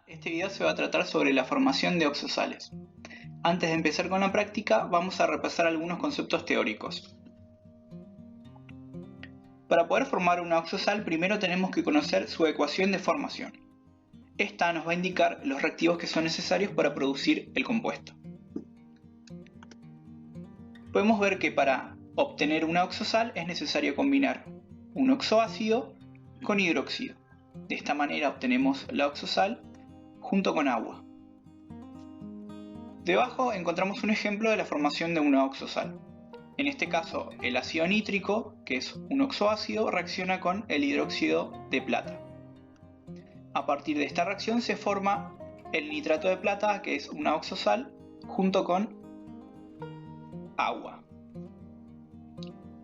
Este video se va a tratar sobre la formación de oxosales. Antes de empezar con la práctica, vamos a repasar algunos conceptos teóricos. Para poder formar una oxosal, primero tenemos que conocer su ecuación de formación. Esta nos va a indicar los reactivos que son necesarios para producir el compuesto. Podemos ver que para obtener una oxosal es necesario combinar un oxoácido con hidróxido. De esta manera obtenemos la oxosal junto con agua. Debajo encontramos un ejemplo de la formación de una oxosal. En este caso, el ácido nítrico, que es un oxoácido, reacciona con el hidróxido de plata. A partir de esta reacción se forma el nitrato de plata, que es una oxosal, junto con agua.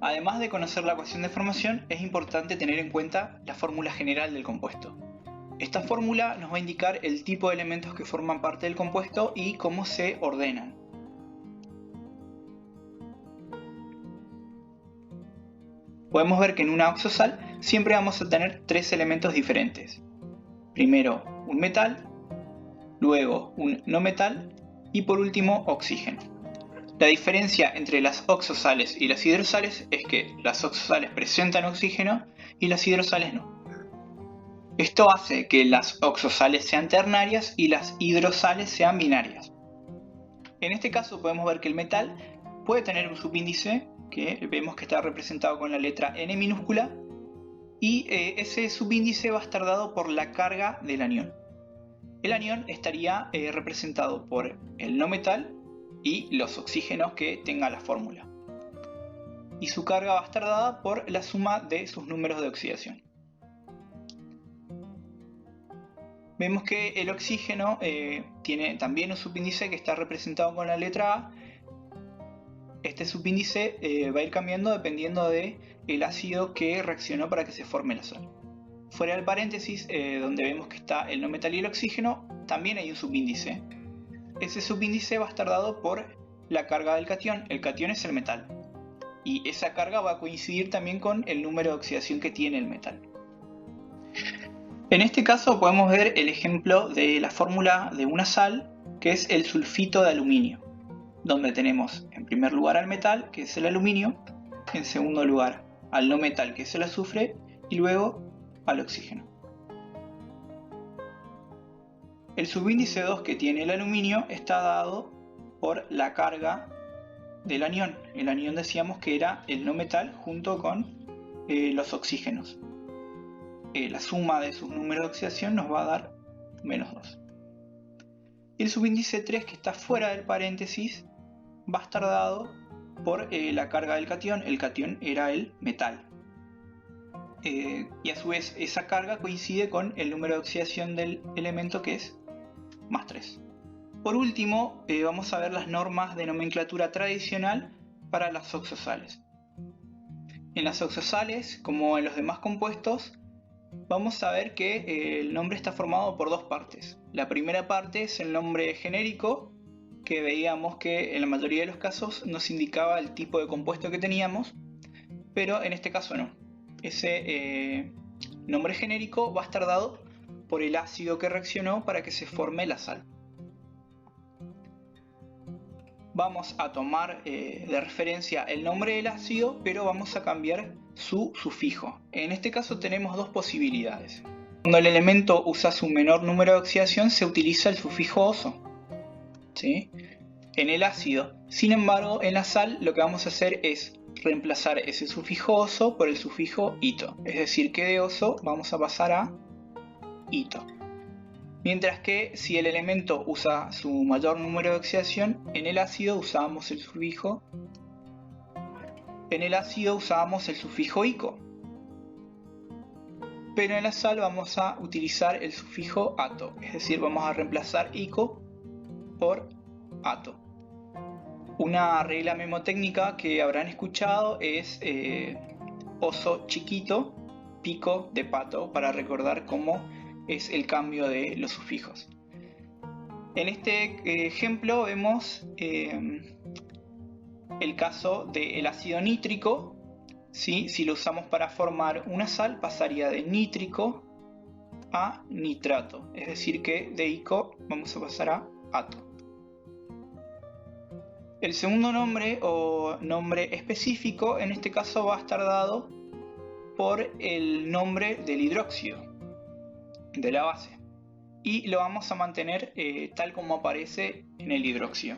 Además de conocer la ecuación de formación, es importante tener en cuenta la fórmula general del compuesto. Esta fórmula nos va a indicar el tipo de elementos que forman parte del compuesto y cómo se ordenan. Podemos ver que en una oxosal siempre vamos a tener tres elementos diferentes. Primero un metal, luego un no metal y por último oxígeno. La diferencia entre las oxosales y las hidrosales es que las oxosales presentan oxígeno y las hidrosales no. Esto hace que las oxosales sean ternarias y las hidrosales sean binarias. En este caso podemos ver que el metal puede tener un subíndice que vemos que está representado con la letra N minúscula y ese subíndice va a estar dado por la carga del anión. El anión estaría representado por el no metal y los oxígenos que tenga la fórmula. Y su carga va a estar dada por la suma de sus números de oxidación. Vemos que el oxígeno tiene también un subíndice que está representado con la letra A. Este subíndice va a ir cambiando dependiendo del ácido que reaccionó para que se forme la sal. Fuera del paréntesis, donde vemos que está el no metal y el oxígeno, también hay un subíndice. Ese subíndice va a estar dado por la carga del catión. El catión es el metal. Y esa carga va a coincidir también con el número de oxidación que tiene el metal. En este caso podemos ver el ejemplo de la fórmula de una sal, que es el sulfito de aluminio, donde tenemos en primer lugar al metal, que es el aluminio, en segundo lugar al no metal, que es el azufre, y luego al oxígeno. El subíndice 2 que tiene el aluminio está dado por la carga del anión. El anión decíamos que era el no metal junto con los oxígenos. La suma de sus números de oxidación nos va a dar -2. El subíndice 3 que está fuera del paréntesis va a estar dado por la carga del catión. El catión era el metal. Y a su vez esa carga coincide con el número de oxidación del elemento, que es +3. Por último, vamos a ver las normas de nomenclatura tradicional para las oxosales. En las oxosales, como en los demás compuestos, vamos a ver que el nombre está formado por dos partes. La primera parte es el nombre genérico, que veíamos que en la mayoría de los casos nos indicaba el tipo de compuesto que teníamos, pero en este caso no. Ese nombre genérico va a estar dado por el ácido que reaccionó para que se forme la sal. Vamos a tomar de referencia el nombre del ácido, pero vamos a cambiar su sufijo. En este caso tenemos dos posibilidades. Cuando el elemento usa su menor número de oxidación, se utiliza el sufijo oso, ¿sí?, en el ácido. Sin embargo, en la sal lo que vamos a hacer es reemplazar ese sufijo oso por el sufijo ito. Es decir, que de oso vamos a pasar a ito. Mientras que si el elemento usa su mayor número de oxidación, en el ácido usábamos el sufijo ico. Pero en la sal vamos a utilizar el sufijo ato, es decir, vamos a reemplazar ico por ato. Una regla memotécnica que habrán escuchado es oso chiquito, pico de pato, para recordar cómo es el cambio de los sufijos. En este ejemplo vemos el caso del ácido nítrico. ¿Sí? Si lo usamos para formar una sal, pasaría de nítrico a nitrato, es decir que de ico vamos a pasar a ato. El segundo nombre o nombre específico en este caso va a estar dado por el nombre del hidróxido, de la base, y lo vamos a mantener tal como aparece en el hidróxido.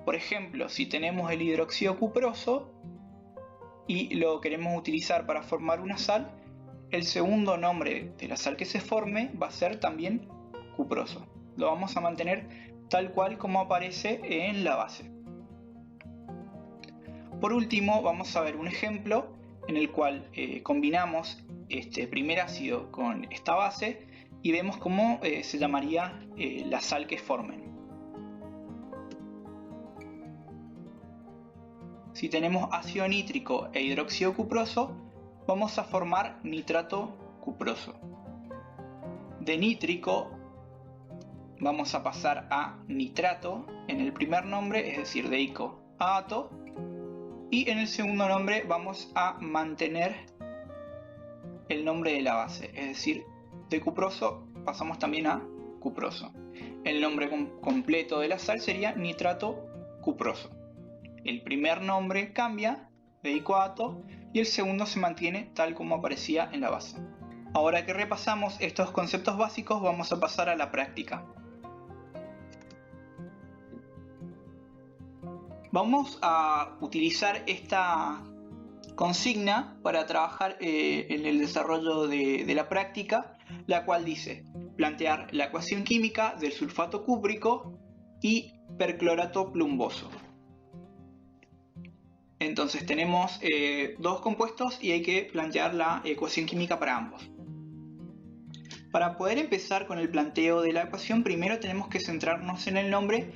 Por ejemplo, si tenemos el hidróxido cuproso y lo queremos utilizar para formar una sal, el segundo nombre de la sal que se forme va a ser también cuproso. Lo vamos a mantener tal cual como aparece en la base. Por último, vamos a ver un ejemplo en el cual combinamos este primer ácido con esta base y vemos cómo se llamaría la sal que formen. Si tenemos ácido nítrico e hidróxido cuproso, vamos a formar nitrato cuproso. De nítrico vamos a pasar a nitrato en el primer nombre, es decir, de ico a ato, y en el segundo nombre vamos a mantener el nombre de la base, es decir, de cuproso pasamos también a cuproso. El nombre completo de la sal sería nitrato cuproso. El primer nombre cambia de ico a ato y el segundo se mantiene tal como aparecía en la base. Ahora que repasamos estos conceptos básicos, vamos a pasar a la práctica. Vamos a utilizar esta consigna para trabajar en el desarrollo de la práctica, la cual dice plantear la ecuación química del sulfato cúprico y perclorato plumboso. Entonces tenemos dos compuestos y hay que plantear la ecuación química para ambos. Para poder empezar con el planteo de la ecuación, primero tenemos que centrarnos en el nombre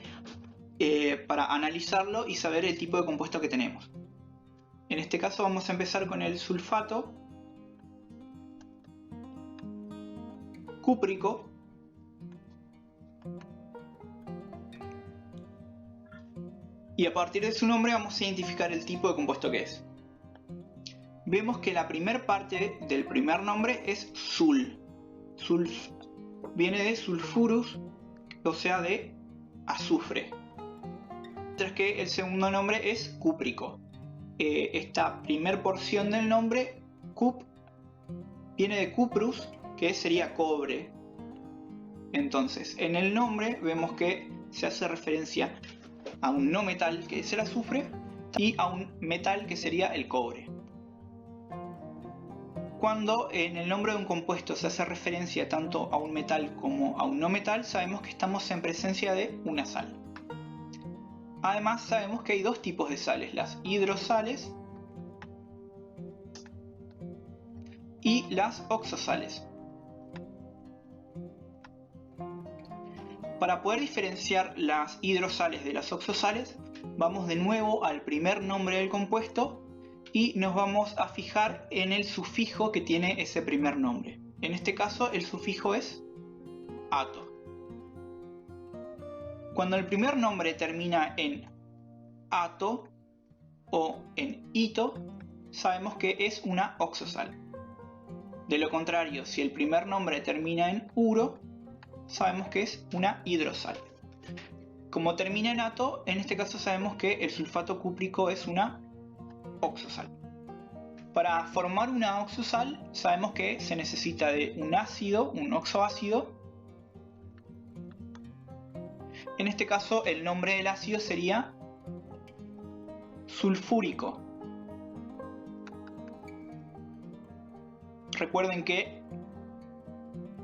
para analizarlo y saber el tipo de compuesto que tenemos. En este caso vamos a empezar con el sulfato cúprico y a partir de su nombre vamos a identificar el tipo de compuesto que es. Vemos que la primera parte del primer nombre es sul. Viene de sulfurus, o sea de azufre. Mientras que el segundo nombre es cúprico. Esta primer porción del nombre, cup, viene de cuprus, que sería cobre. Entonces, en el nombre vemos que se hace referencia a un no metal, que es el azufre, y a un metal, que sería el cobre. Cuando en el nombre de un compuesto se hace referencia tanto a un metal como a un no metal, sabemos que estamos en presencia de una sal. Además sabemos que hay dos tipos de sales, las hidrosales y las oxosales. Para poder diferenciar las hidrosales de las oxosales, vamos de nuevo al primer nombre del compuesto y nos vamos a fijar en el sufijo que tiene ese primer nombre. En este caso el sufijo es ato. Cuando el primer nombre termina en ato o en ito, sabemos que es una oxosal. De lo contrario, si el primer nombre termina en uro, sabemos que es una hidrosal. Como termina en ato, en este caso sabemos que el sulfato cúprico es una oxosal. Para formar una oxosal sabemos que se necesita de un ácido, un oxoácido. En este caso el nombre del ácido sería sulfúrico. Recuerden que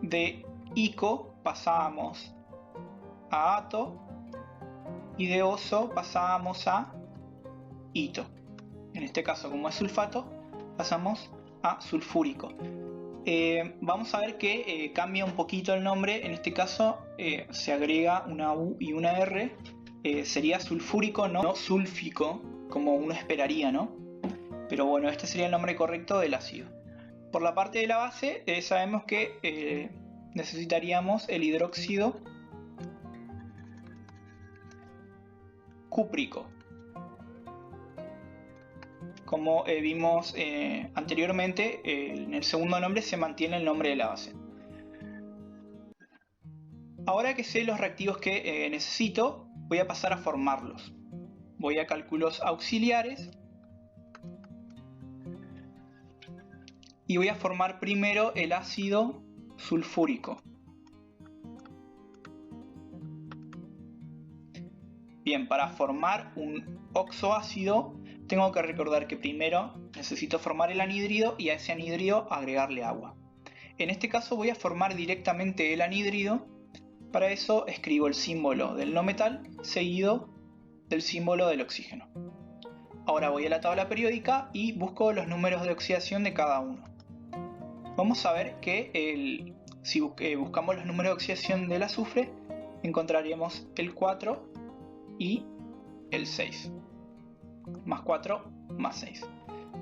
de ico pasábamos a ato y de oso pasábamos a ito. En este caso, como es sulfato, pasamos a sulfúrico. Vamos a ver que cambia un poquito el nombre. En este caso se agrega una U y una R. Sería sulfúrico, no sulfico, como uno esperaría, ¿no? Pero bueno, este sería el nombre correcto del ácido. Por la parte de la base, sabemos que necesitaríamos el hidróxido cúprico. Como vimos anteriormente, en el segundo nombre se mantiene el nombre de la base. Ahora que sé los reactivos que necesito, voy a pasar a formarlos. Voy a cálculos auxiliares y voy a formar primero el ácido sulfúrico. Bien, para formar un oxoácido tengo que recordar que primero necesito formar el anhídrido y a ese anhídrido agregarle agua. En este caso voy a formar directamente el anhídrido. Para eso escribo el símbolo del no metal seguido del símbolo del oxígeno. Ahora voy a la tabla periódica y busco los números de oxidación de cada uno. Vamos a ver que si buscamos los números de oxidación del azufre, encontraremos el 4 y el 6. Más 4 más 6.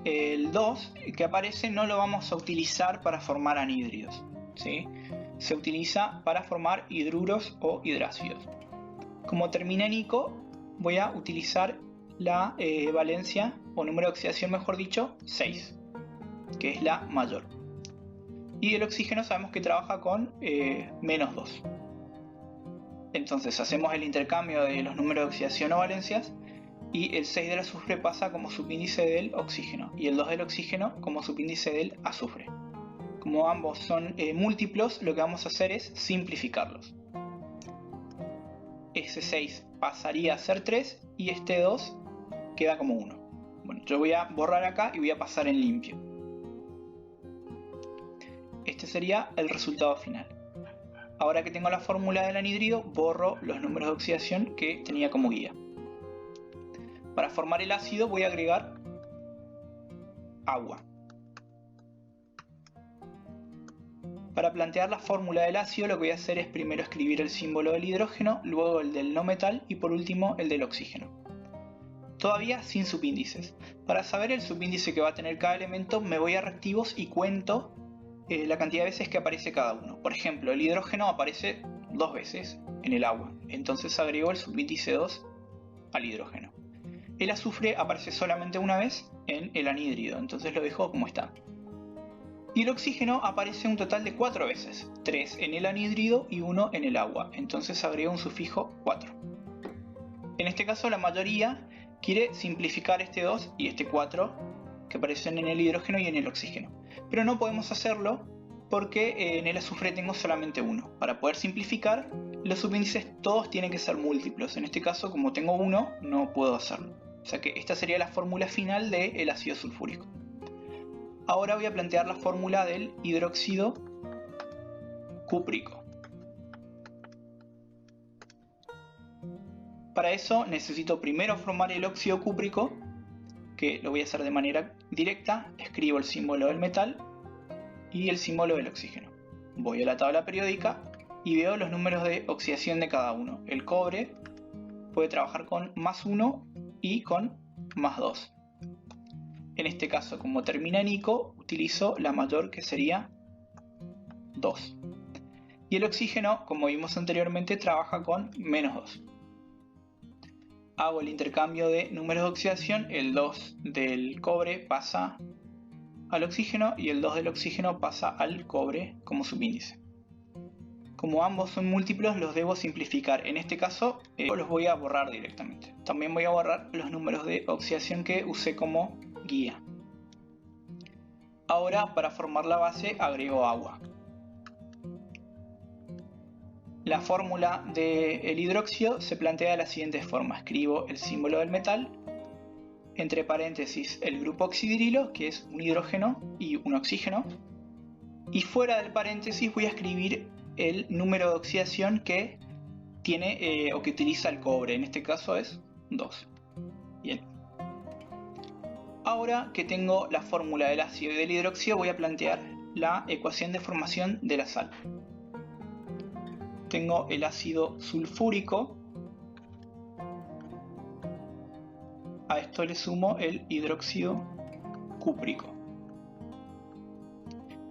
El 2 que aparece no lo vamos a utilizar para formar anhídridos, ¿sí? Se utiliza para formar hidruros o hidrácidos. Como termina en ico, voy a utilizar la valencia o número de oxidación, mejor dicho, 6, que es la mayor. Y el oxígeno sabemos que trabaja con menos 2. Entonces hacemos el intercambio de los números de oxidación o valencias y el 6 del azufre pasa como subíndice del oxígeno y el 2 del oxígeno como subíndice del azufre. Como ambos son múltiplos, lo que vamos a hacer es simplificarlos. Ese 6 pasaría a ser 3 y este 2 queda como 1. Bueno, yo voy a borrar acá y voy a pasar en limpio. Este sería el resultado final. Ahora que tengo la fórmula del anhídrido, borro los números de oxidación que tenía como guía. Para formar el ácido voy a agregar agua. Para plantear la fórmula del ácido lo que voy a hacer es primero escribir el símbolo del hidrógeno, luego el del no metal y por último el del oxígeno. Todavía sin subíndices. Para saber el subíndice que va a tener cada elemento me voy a reactivos y cuento la cantidad de veces que aparece cada uno. Por ejemplo, el hidrógeno aparece 2 veces en el agua, entonces agrego el subíndice 2 al hidrógeno. El azufre aparece solamente una vez en el anhídrido, entonces lo dejo como está. Y el oxígeno aparece un total de 4 veces, 3 en el anhídrido y 1 en el agua, entonces agrego un sufijo 4. En este caso la mayoría quiere simplificar este 2 y este 4 que aparecen en el hidrógeno y en el oxígeno. Pero no podemos hacerlo porque en el azufre tengo solamente 1. Para poder simplificar, los subíndices todos tienen que ser múltiplos. En este caso, como tengo 1, no puedo hacerlo. O sea que esta sería la fórmula final del ácido sulfúrico. Ahora voy a plantear la fórmula del hidróxido cúprico. Para eso necesito primero formar el óxido cúprico, que lo voy a hacer de manera directa. Escribo el símbolo del metal y el símbolo del oxígeno. Voy a la tabla periódica y veo los números de oxidación de cada uno. El cobre puede trabajar con más 1 y con más 2. En este caso, como termina en ico, utilizo la mayor, que sería 2. Y el oxígeno, como vimos anteriormente, trabaja con menos 2. Hago el intercambio de números de oxidación, el 2 del cobre pasa al oxígeno y el 2 del oxígeno pasa al cobre como subíndice. Como ambos son múltiplos, los debo simplificar. En este caso los voy a borrar directamente. También voy a borrar los números de oxidación que usé como guía. Ahora, para formar la base, agrego agua. La fórmula del hidróxido se plantea de la siguiente forma. Escribo el símbolo del metal, entre paréntesis el grupo oxidrilo, que es un hidrógeno y un oxígeno, y fuera del paréntesis voy a escribir el número de oxidación que tiene o que utiliza el cobre. En este caso es 2. Bien. Ahora que tengo la fórmula del ácido y del hidróxido, voy a plantear la ecuación de formación de la sal. Tengo el ácido sulfúrico, a esto le sumo el hidróxido cúprico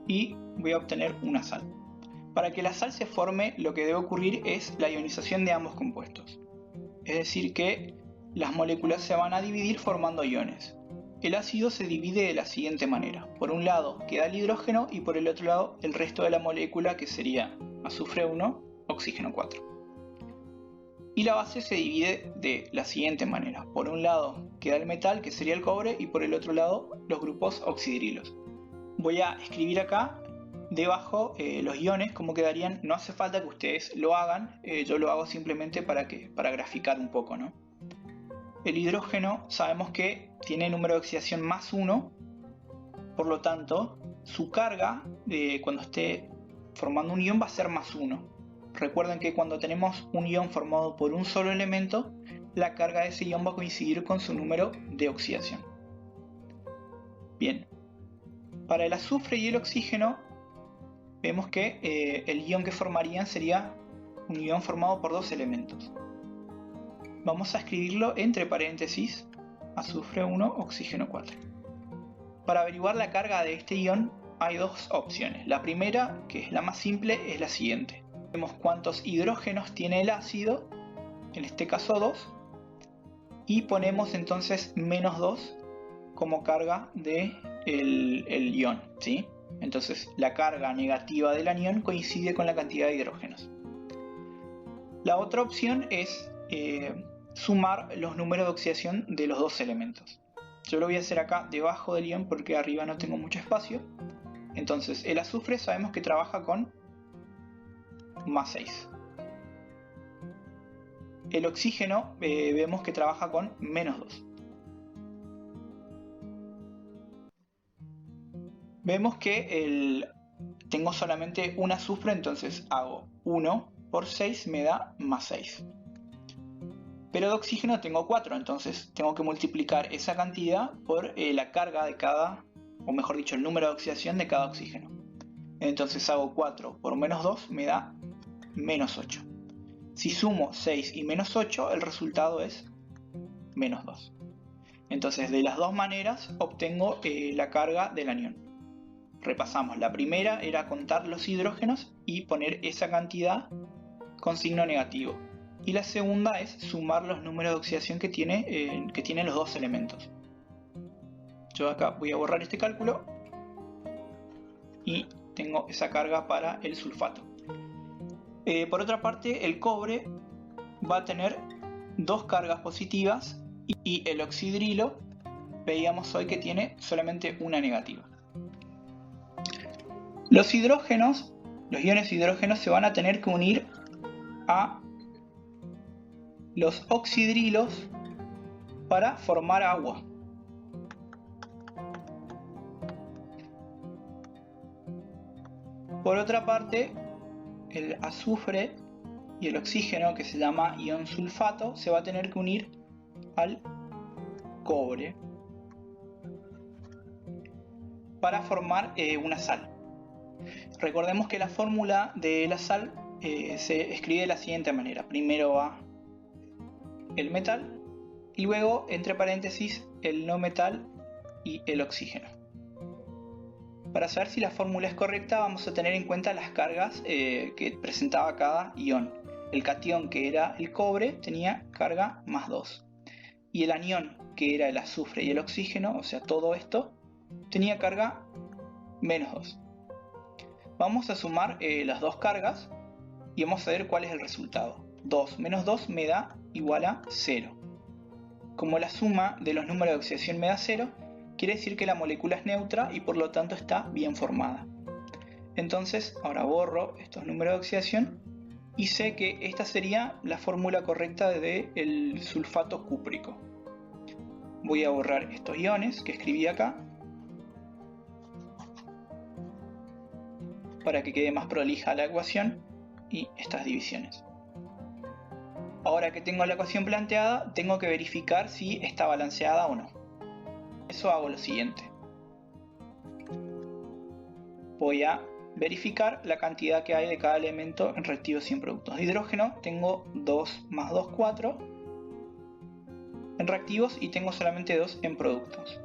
y voy a obtener una sal. Para que la sal se forme, lo que debe ocurrir es la ionización de ambos compuestos, es decir que las moléculas se van a dividir formando iones. El ácido se divide de la siguiente manera: por un lado queda el hidrógeno y por el otro lado el resto de la molécula, que sería azufre 1, oxígeno 4. Y la base se divide de la siguiente manera. Por un lado queda el metal, que sería el cobre, y por el otro lado los grupos oxidrilos. Voy a escribir acá debajo los iones, cómo quedarían. No hace falta que ustedes lo hagan, yo lo hago simplemente para graficar un poco, ¿no? El hidrógeno sabemos que tiene número de oxidación más 1, por lo tanto su carga cuando esté formando un ion va a ser más 1. Recuerden que cuando tenemos un ion formado por un solo elemento, la carga de ese ion va a coincidir con su número de oxidación. Bien, para el azufre y el oxígeno vemos que el ion que formarían sería un ion formado por dos elementos. Vamos a escribirlo entre paréntesis, azufre 1, oxígeno 4. Para averiguar la carga de este ion hay dos opciones. La primera, que es la más simple, es la siguiente. Vemos cuántos hidrógenos tiene el ácido, en este caso 2, y ponemos entonces menos 2 como carga del ion, ¿sí? Entonces la carga negativa del anión coincide con la cantidad de hidrógenos. La otra opción es sumar los números de oxidación de los dos elementos. Yo lo voy a hacer acá debajo del ion porque arriba no tengo mucho espacio. Entonces el azufre sabemos que trabaja con más 6. El oxígeno vemos que trabaja con menos 2. Vemos que tengo solamente un azufre, entonces hago 1 por 6 me da más 6. Pero de oxígeno tengo 4, entonces tengo que multiplicar esa cantidad por la carga de cada, o mejor dicho, el número de oxidación de cada oxígeno. Entonces hago 4 por menos 2 me da menos 8. Si sumo 6 y menos 8, el resultado es menos 2. Entonces de las dos maneras obtengo la carga del anión. Repasamos, la primera era contar los hidrógenos y poner esa cantidad con signo negativo. Y la segunda es sumar los números de oxidación que tienen los dos elementos. Yo acá voy a borrar este cálculo y tengo esa carga para el sulfato. Por otra parte, el cobre va a tener dos cargas positivas y el oxidrilo veíamos hoy que tiene solamente una negativa. Los hidrógenos, los iones hidrógenos se van a tener que unir a los oxidrilos para formar agua. Por otra parte, el azufre y el oxígeno, que se llama ion sulfato, se va a tener que unir al cobre para formar una sal. Recordemos que la fórmula de la sal se escribe de la siguiente manera. Primero va el metal y luego entre paréntesis el no metal y el oxígeno. Para saber si la fórmula es correcta vamos a tener en cuenta las cargas que presentaba cada ion. El catión, que era el cobre, tenía carga más 2 y el anión, que era el azufre y el oxígeno, o sea todo esto, tenía carga menos 2. Vamos a sumar las dos cargas y vamos a ver cuál es el resultado. 2 menos 2 me da igual a 0. Como la suma de los números de oxidación me da 0, quiere decir que la molécula es neutra y por lo tanto está bien formada. Entonces ahora borro estos números de oxidación y sé que esta sería la fórmula correcta del sulfato cúprico. Voy a borrar estos iones que escribí acá para que quede más prolija la ecuación y estas divisiones. Ahora que tengo la ecuación planteada, tengo que verificar si está balanceada o no. Eso hago lo siguiente. Voy a verificar la cantidad que hay de cada elemento en reactivos y en productos. De hidrógeno tengo 2 más 2, 4 en reactivos y tengo solamente 2 en productos.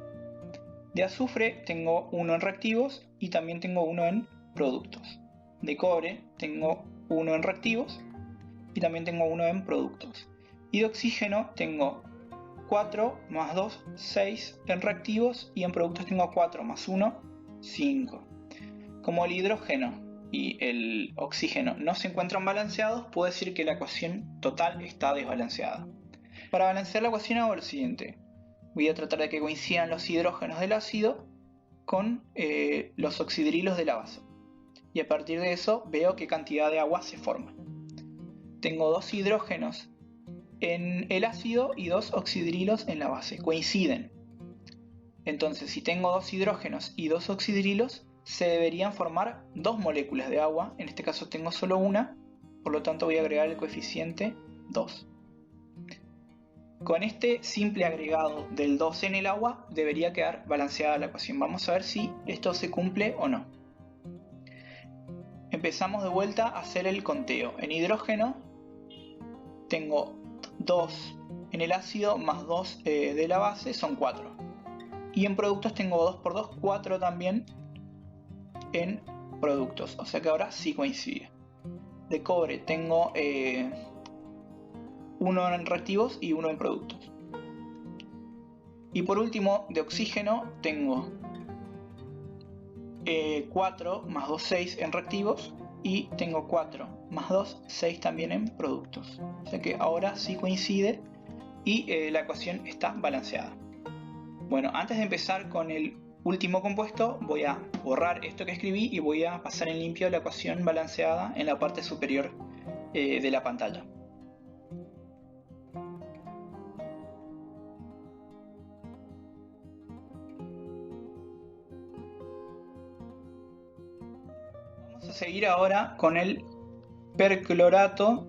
De azufre tengo 1 en reactivos y también tengo 1 en productos. De cobre tengo 1 en reactivos y también tengo 1 en productos. Y de oxígeno tengo 4 más 2, 6 en reactivos y en productos tengo 4 más 1, 5. Como el hidrógeno y el oxígeno no se encuentran balanceados, puedo decir que la ecuación total está desbalanceada. Para balancear la ecuación hago lo siguiente. Voy a tratar de que coincidan los hidrógenos del ácido con los oxidrilos de la base. Y a partir de eso veo qué cantidad de agua se forma. Tengo 2 hidrógenos en el ácido y 2 oxidrilos en la base. Coinciden. Entonces, si tengo 2 hidrógenos y 2 oxidrilos, se deberían formar 2 moléculas de agua. En este caso tengo solo una, por lo tanto voy a agregar el coeficiente 2. Con este simple agregado del 2 en el agua, debería quedar balanceada la ecuación. Vamos a ver si esto se cumple o no. Empezamos de vuelta a hacer el conteo. En hidrógeno tengo 2 en el ácido más 2 de la base, son 4. Y en productos tengo 2 por 2, 4 también en productos. O sea que ahora sí coincide. De cobre tengo 1 en reactivos y 1 en productos. Y por último, de oxígeno tengo 4 más 2, 6 en reactivos. Y tengo 4 más 2, 6 también en productos. O sea que ahora sí coincide y la ecuación está balanceada. Bueno, antes de empezar con el último compuesto, voy a borrar esto que escribí y voy a pasar en limpio la ecuación balanceada en la parte superior de la pantalla. Vamos a seguir ahora con el perclorato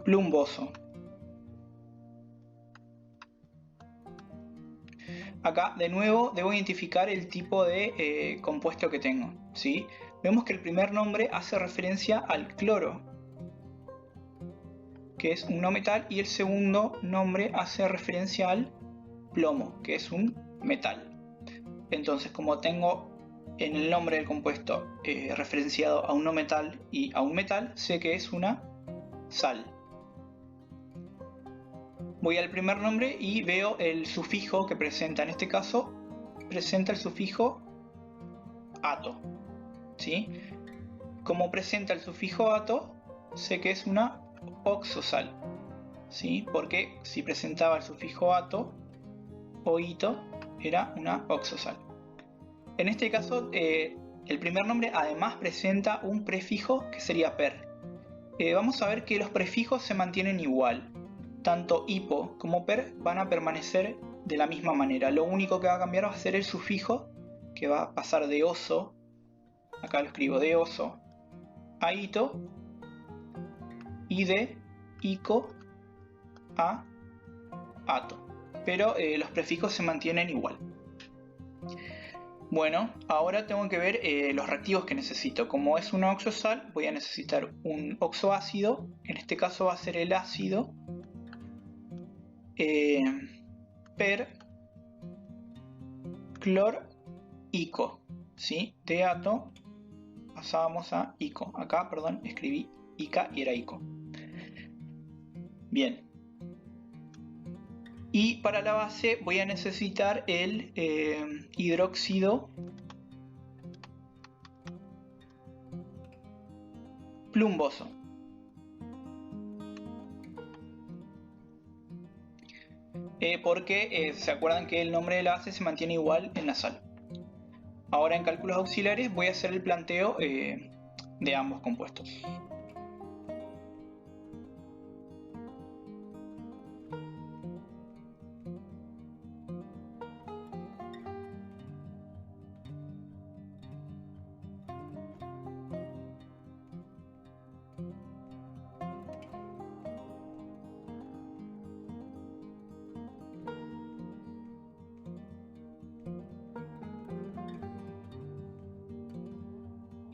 plumboso. Acá de nuevo debo identificar el tipo de compuesto que tengo, ¿sí? Vemos que el primer nombre hace referencia al cloro, que es un no metal, y el segundo nombre hace referencia al plomo, que es un metal. Entonces, como tengo en el nombre del compuesto referenciado a un no metal y a un metal, sé que es una sal. Voy al primer nombre y veo el sufijo que presenta. En este caso, presenta el sufijo ato, ¿sí? Como presenta el sufijo ato, sé que es una oxosal, ¿sí? Porque si presentaba el sufijo ato o ito, era una oxosal. En este caso, el primer nombre además presenta un prefijo que sería per. Vamos a ver que los prefijos se mantienen igual. Tanto hipo como per van a permanecer de la misma manera. Lo único que va a cambiar va a ser el sufijo, que va a pasar de oso, acá lo escribo, de oso a ito, y de ico a ato. Pero los prefijos se mantienen igual. Bueno, ahora tengo que ver los reactivos que necesito. Como es una oxosal, voy a necesitar un oxoácido. En este caso va a ser el ácido per clor ico, ¿sí? De ato pasábamos a ico. Acá, perdón, escribí ica y era ico. Bien. Y para la base voy a necesitar el hidróxido plumboso. Porque se acuerdan que el nombre de la base se mantiene igual en la sal. Ahora en cálculos auxiliares voy a hacer el planteo de ambos compuestos.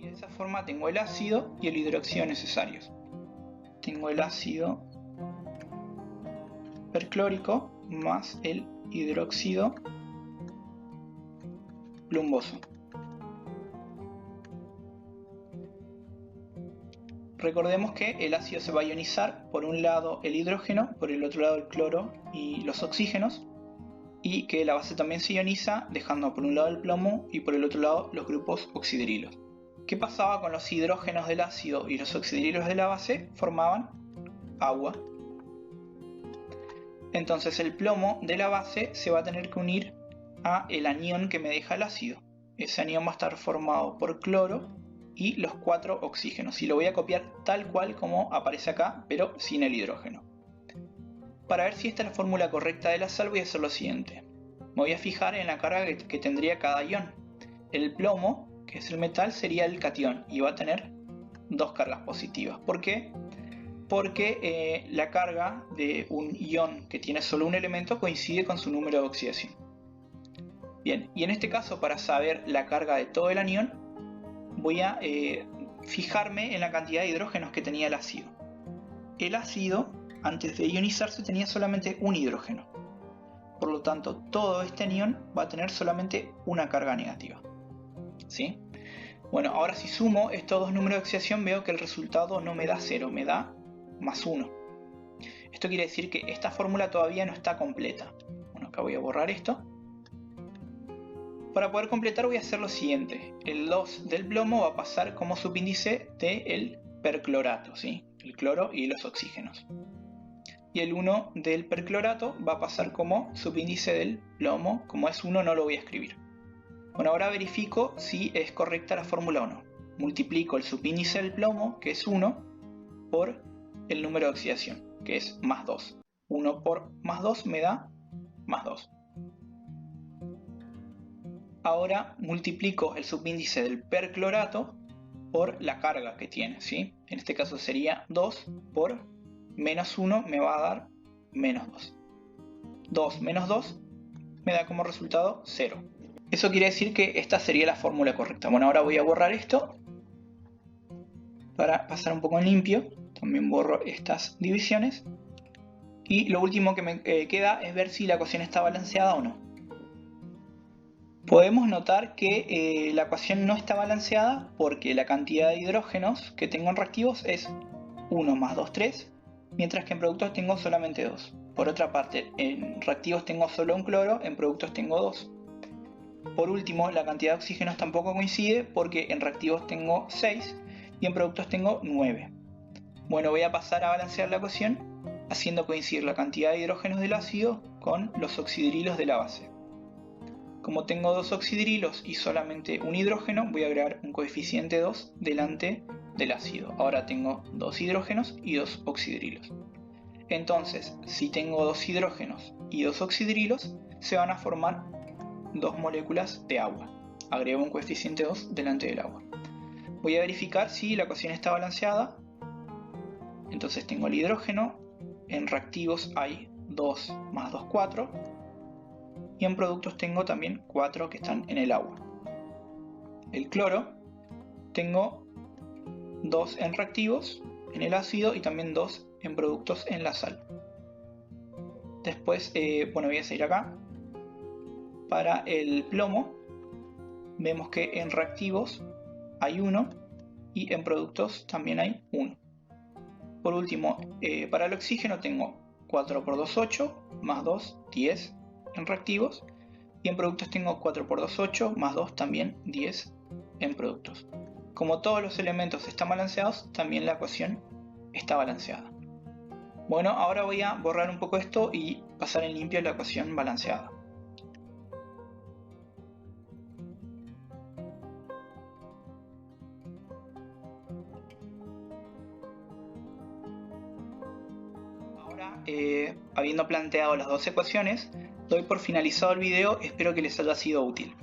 De esa forma tengo el ácido y el hidróxido necesarios. Tengo el ácido perclórico más el hidróxido plumboso. Recordemos que el ácido se va a ionizar, por un lado el hidrógeno, por el otro lado el cloro y los oxígenos. y que la base también se ioniza, dejando por un lado el plomo y por el otro lado los grupos oxidrilos. ¿Qué pasaba con los hidrógenos del ácido y los oxidrilos de la base? Formaban agua. Entonces el plomo de la base se va a tener que unir a el anión que me deja el ácido. Ese anión va a estar formado por cloro y los 4 oxígenos. Y lo voy a copiar tal cual como aparece acá, pero sin el hidrógeno. Para ver si esta es la fórmula correcta de la sal, voy a hacer lo siguiente. Me voy a fijar en la carga que tendría cada ion. El plomo, que es el metal, sería el catión y va a tener 2 cargas positivas. ¿Por qué? Porque la carga de un ion que tiene solo un elemento coincide con su número de oxidación. Bien, y en este caso, para saber la carga de todo el anión, voy a fijarme en la cantidad de hidrógenos que tenía el ácido. El ácido, antes de ionizarse, tenía solamente un hidrógeno. Por lo tanto, todo este anión va a tener solamente una carga negativa. ¿Sí? Bueno, ahora si sumo estos dos números de oxidación, veo que el resultado no me da 0, me da más 1. Esto quiere decir que esta fórmula todavía no está completa. Bueno, acá voy a borrar esto. Para poder completar voy a hacer lo siguiente. El 2 del plomo va a pasar como subíndice del perclorato, ¿sí? El cloro y los oxígenos. Y el 1 del perclorato va a pasar como subíndice del plomo. Como es 1 no lo voy a escribir. Bueno, ahora verifico si es correcta la fórmula o no. Multiplico el subíndice del plomo, que es 1, por el número de oxidación, que es más 2. 1 por más 2 me da más 2. Ahora multiplico el subíndice del perclorato por la carga que tiene, ¿sí? En este caso sería 2 por menos 1 me va a dar menos 2. 2 menos 2 me da como resultado 0. Eso quiere decir que esta sería la fórmula correcta. Bueno, ahora voy a borrar esto para pasar un poco en limpio. También borro estas divisiones. Y lo último que me queda es ver si la ecuación está balanceada o no. Podemos notar que la ecuación no está balanceada porque la cantidad de hidrógenos que tengo en reactivos es 1 más 2, 3, mientras que en productos tengo solamente 2. Por otra parte, en reactivos tengo solo un cloro, en productos tengo 2. Por último, la cantidad de oxígenos tampoco coincide porque en reactivos tengo 6 y en productos tengo 9. Bueno, voy a pasar a balancear la ecuación haciendo coincidir la cantidad de hidrógenos del ácido con los oxidrilos de la base. Como tengo 2 oxidrilos y solamente un hidrógeno, voy a agregar un coeficiente 2 delante del ácido. Ahora tengo 2 hidrógenos y 2 oxidrilos. Entonces, si tengo 2 hidrógenos y 2 oxidrilos, se van a formar 2 moléculas de agua. Agrego un coeficiente 2 delante del agua. Voy a verificar si la ecuación está balanceada. Entonces tengo el hidrógeno, en reactivos hay 2 más 2, 4. Y en productos tengo también 4 que están en el agua. El cloro, tengo 2 en reactivos, en el ácido, y también 2 en productos en la sal. Después, voy a seguir acá. Para el plomo, vemos que en reactivos hay 1 y en productos también hay 1. Por último, para el oxígeno tengo 4 por 2, 8, más 2, 10 en reactivos. Y en productos tengo 4 por 2, 8, más 2 también 10 en productos. Como todos los elementos están balanceados, también la ecuación está balanceada. Bueno, ahora voy a borrar un poco esto y pasar en limpio la ecuación balanceada. Ahora, habiendo planteado las dos ecuaciones, doy por finalizado el video. Espero que les haya sido útil.